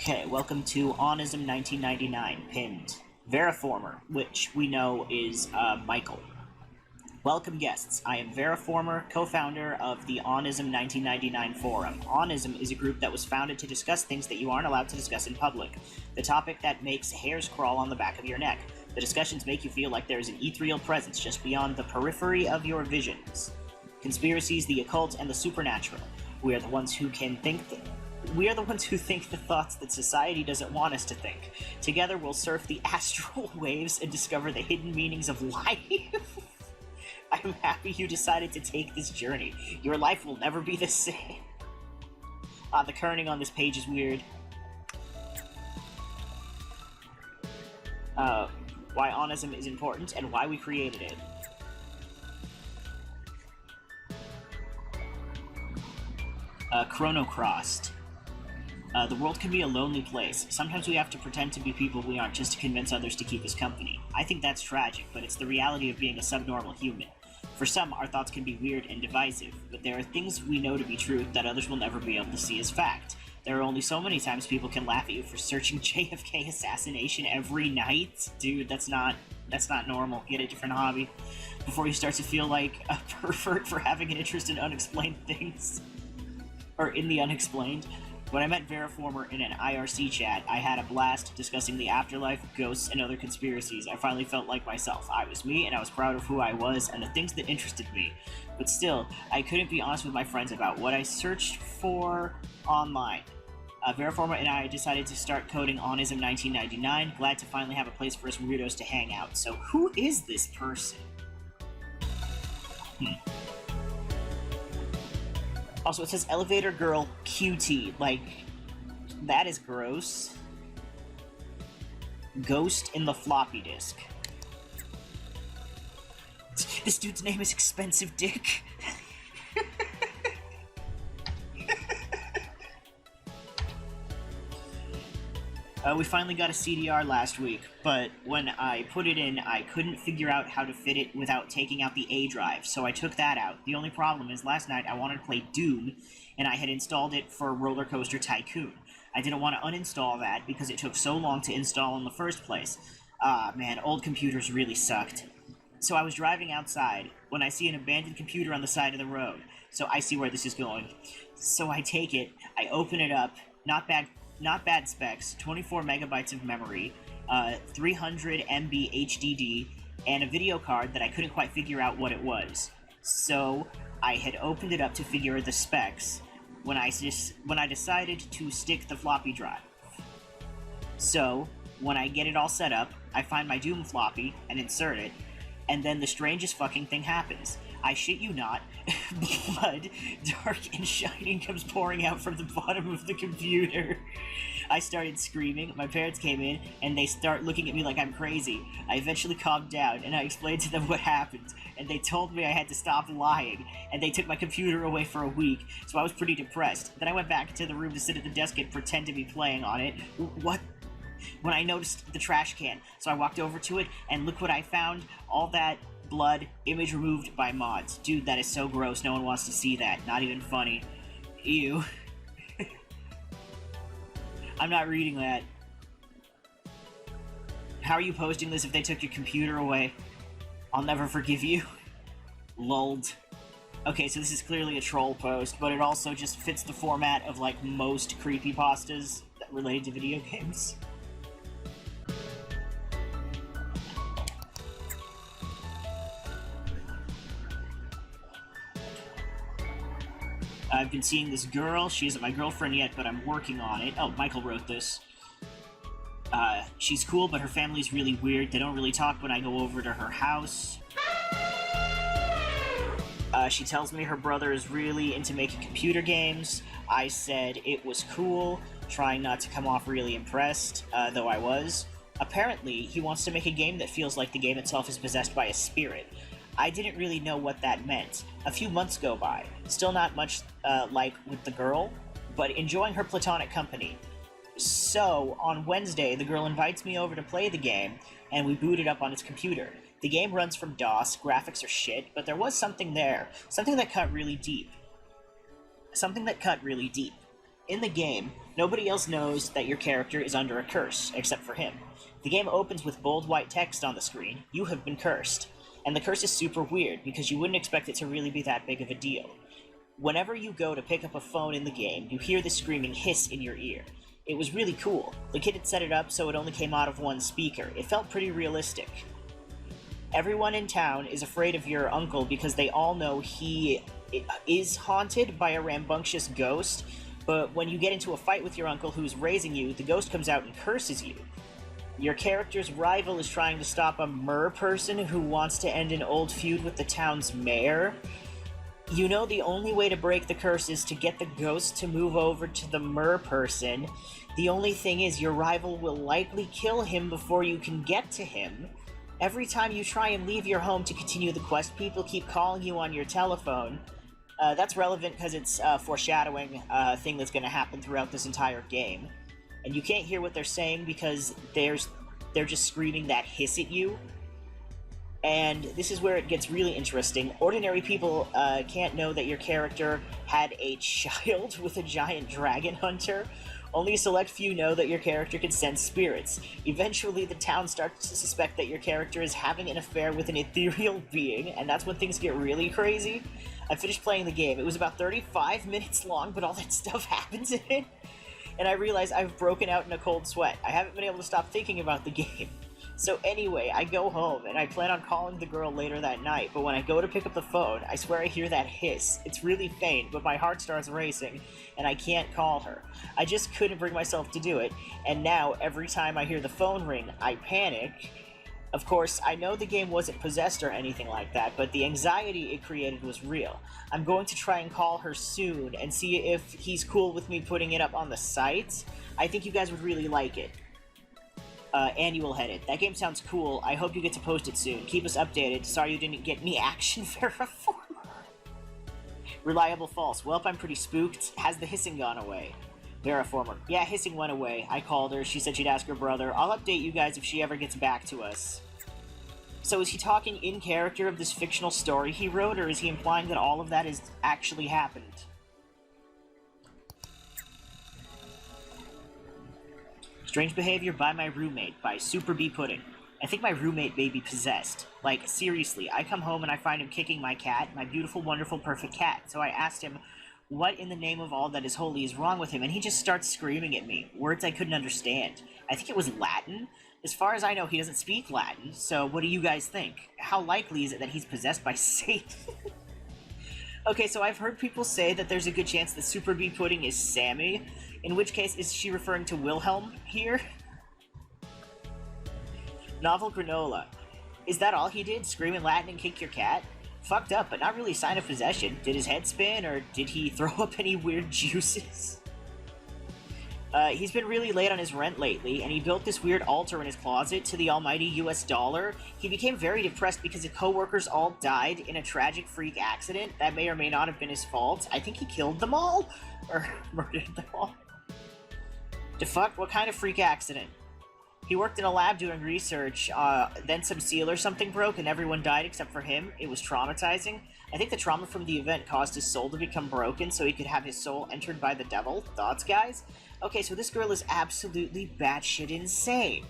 Okay, welcome to Onism1999, pinned Veriformer, which we know is Michael. Welcome guests, I am Veriformer, co-founder of the Onism1999 forum. Onism is a group that was founded to discuss things that you aren't allowed to discuss in public. The topic that makes hairs crawl on the back of your neck. The discussions make you feel like there is an ethereal presence just beyond the periphery of your visions. Conspiracies, the occult, and the supernatural. We are the ones who think the thoughts that society doesn't want us to think. Together we'll surf the astral waves and discover the hidden meanings of life. I'm happy you decided to take this journey. Your life will never be the same. The kerning on this page is weird. Why Onism is important and why we created it. Chronocrossed. The world can be a lonely place. Sometimes we have to pretend to be people we aren't just to convince others to keep us company. I think that's tragic, but it's the reality of being a subnormal human. For some, our thoughts can be weird and divisive, but there are things we know to be truth that others will never be able to see as fact. There are only so many times people can laugh at you for searching JFK assassination every night. Dude, that's not normal. Get a different hobby. Before you start to feel like a pervert for having an interest in unexplained things. Or in the unexplained. When I met Veriformer in an IRC chat, I had a blast discussing the afterlife, ghosts, and other conspiracies. I finally felt like myself. I was me, and I was proud of who I was and the things that interested me. But still, I couldn't be honest with my friends about what I searched for online. Veriformer and I decided to start coding Onism1999. Glad to finally have a place for us weirdos to hang out. So who is this person? Also, it says Elevator Girl QT. Like, that is gross. Ghost in the floppy disk. This dude's name is Expensive Dick. We finally got a CDR last week, but when I put it in, I couldn't figure out how to fit it without taking out the A drive, so I took that out. The only problem is last night I wanted to play Doom, and I had installed it for Roller Coaster Tycoon. I didn't want to uninstall that because it took so long to install in the first place. Man, old computers really sucked. So I was driving outside when I see an abandoned computer on the side of the road, so I see where this is going. So I take it, I open it up, not bad specs, 24 megabytes of memory, 300 MB HDD, and a video card that I couldn't quite figure out what it was. So I had opened it up to figure the specs when I decided to stick the floppy drive. So when I get it all set up, I find my Doom floppy and insert it, and then the strangest fucking thing happens. I shit you not, blood, dark and shining, comes pouring out from the bottom of the computer. I started screaming, my parents came in, and they start looking at me like I'm crazy. I eventually calmed down, and I explained to them what happened, and they told me I had to stop lying, and they took my computer away for a week, so I was pretty depressed. Then I went back to the room to sit at the desk and pretend to be playing on it. What? When I noticed the trash can, so I walked over to it, and look what I found, all that blood, image removed by mods. Dude, that is so gross, no one wants to see that, not even funny. Ew. I'm not reading that. How are you posting this if they took your computer away? I'll never forgive you. Lulled. Okay, so this is clearly a troll post, but it also just fits the format of, like, most creepypastas related to video games. I've been seeing this girl. She isn't my girlfriend yet, but I'm working on it. Oh, Michael wrote this. She's cool, but her family's really weird. They don't really talk when I go over to her house. She tells me her brother is really into making computer games. I said it was cool, trying not to come off really impressed, though I was. Apparently, he wants to make a game that feels like the game itself is possessed by a spirit. I didn't really know what that meant. A few months go by. Still not much like with the girl, but enjoying her platonic company. So, on Wednesday, the girl invites me over to play the game, and we boot it up on its computer. The game runs from DOS, graphics are shit, but there was something there. Something that cut really deep. In the game, nobody else knows that your character is under a curse, except for him. The game opens with bold white text on the screen, "You have been cursed." And the curse is super weird, because you wouldn't expect it to really be that big of a deal. Whenever you go to pick up a phone in the game, you hear the screaming hiss in your ear. It was really cool. The kid had set it up so it only came out of one speaker. It felt pretty realistic. Everyone in town is afraid of your uncle because they all know he is haunted by a rambunctious ghost, but when you get into a fight with your uncle who's raising you, the ghost comes out and curses you. Your character's rival is trying to stop a mer person who wants to end an old feud with the town's mayor. You know the only way to break the curse is to get the ghost to move over to the mer person. The only thing is your rival will likely kill him before you can get to him. Every time you try and leave your home to continue the quest, people keep calling you on your telephone. That's relevant because it's foreshadowing a thing that's going to happen throughout this entire game. And you can't hear what they're saying because they're just screaming that hiss at you. And this is where it gets really interesting. Ordinary people can't know that your character had a child with a giant dragon hunter. Only a select few know that your character can sense spirits. Eventually, the town starts to suspect that your character is having an affair with an ethereal being, and that's when things get really crazy. I finished playing the game. It was about 35 minutes long, but all that stuff happens in it. And I realize I've broken out in a cold sweat. I haven't been able to stop thinking about the game. So anyway, I go home, and I plan on calling the girl later that night, but when I go to pick up the phone, I swear I hear that hiss. It's really faint, but my heart starts racing, and I can't call her. I just couldn't bring myself to do it, and now, every time I hear the phone ring, I panic. Of course, I know the game wasn't possessed or anything like that, but the anxiety it created was real. I'm going to try and call her soon, and see if he's cool with me putting it up on the site. I think you guys would really like it. Annual headed. That game sounds cool. I hope you get to post it soon. Keep us updated. Sorry you didn't get me action Veriformer. Reliable false. Welp, I'm pretty spooked. Has the hissing gone away? Veriformer. Yeah, hissing went away. I called her. She said she'd ask her brother. I'll update you guys if she ever gets back to us. So is he talking in character of this fictional story he wrote, or is he implying that all of that has actually happened? Strange Behavior by My Roommate by Super B Pudding. I think my roommate may be possessed. Like, seriously, I come home and I find him kicking my cat, my beautiful, wonderful, perfect cat. So I asked him, what in the name of all that is holy is wrong with him? And he just starts screaming at me, words I couldn't understand. I think it was Latin. As far as I know, he doesn't speak Latin, so what do you guys think? How likely is it that he's possessed by Satan? Okay, so I've heard people say that there's a good chance that Super B Pudding is Sammy, in which case, is she referring to Wilhelm here? Novel Granola. Is that all he did? Scream in Latin and kick your cat? Fucked up, but not really a sign of possession. Did his head spin, or did he throw up any weird juices? He's been really late on his rent lately, and he built this weird altar in his closet to the almighty US dollar. He became very depressed because his coworkers all died in a tragic freak accident. That may or may not have been his fault. I think he killed them all? Or murdered them all? Defuck? What kind of freak accident? He worked in a lab doing research, then some seal or something broke and everyone died except for him. It was traumatizing. I think the trauma from the event caused his soul to become broken so he could have his soul entered by the devil. Thoughts, guys? Okay, so this girl is absolutely batshit insane.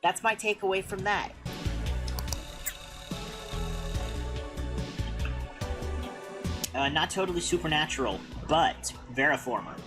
That's my takeaway from that. Not totally supernatural, but Veriformer.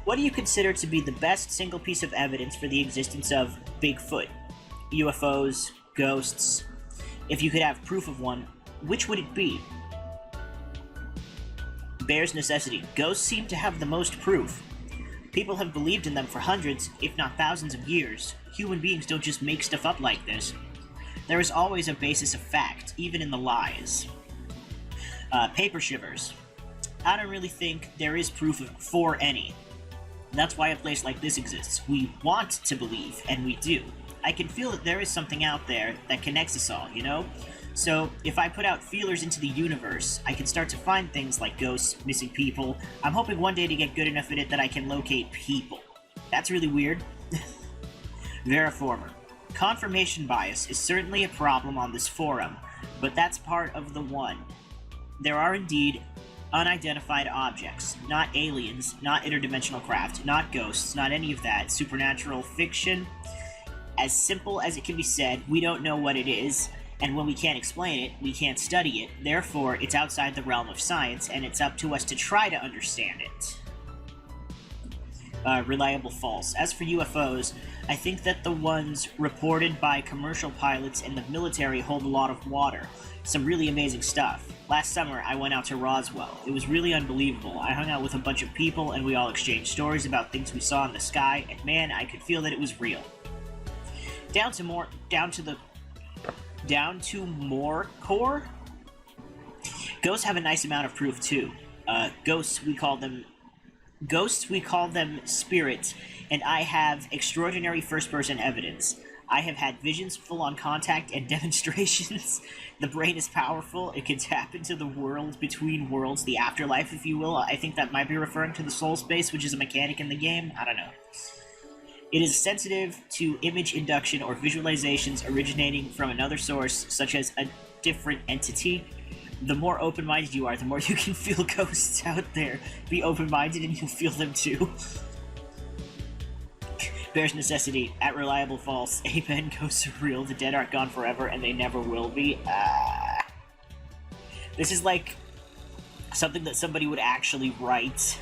What do you consider to be the best single piece of evidence for the existence of Bigfoot, UFOs, ghosts? If you could have proof of one, which would it be? Bear's Necessity. Ghosts seem to have the most proof. People have believed in them for hundreds, if not thousands of years. Human beings don't just make stuff up like this. There is always a basis of fact, even in the lies. Paper Shivers. I don't really think there is proof for any. That's why a place like this exists. We want to believe, and we do. I can feel that there is something out there that connects us all, you know? So, if I put out feelers into the universe, I can start to find things like ghosts, missing people. I'm hoping one day to get good enough at it that I can locate people. That's really weird. Veriformer. Confirmation bias is certainly a problem on this forum, but that's part of the one. There are indeed Unidentified objects. Not aliens, not interdimensional craft, not ghosts, not any of that. Supernatural fiction. As simple as it can be said, we don't know what it is, and when we can't explain it, we can't study it. Therefore, it's outside the realm of science, and it's up to us to try to understand it. Reliable false. As for UFOs, I think that the ones reported by commercial pilots and the military hold a lot of water. Some really amazing stuff. Last summer, I went out to Roswell. It was really unbelievable. I hung out with a bunch of people, and we all exchanged stories about things we saw in the sky, and man, I could feel that it was real. Down to more core. Ghosts have a nice amount of proof too. Ghosts we call them spirits, and I have extraordinary first-person evidence. I have had visions, full-on contact, and demonstrations. The brain is powerful. It can tap into the world between worlds, the afterlife, if you will. I think that might be referring to the soul space, which is a mechanic in the game. I don't know. It is sensitive to image induction or visualizations originating from another source, such as a different entity. The more open-minded you are, the more you can feel ghosts out there. Be open-minded and you'll feel them too. Bears necessity. At reliable false. Amen. Ghosts are real. The dead aren't gone forever, and they never will be. This is like something that somebody would actually write.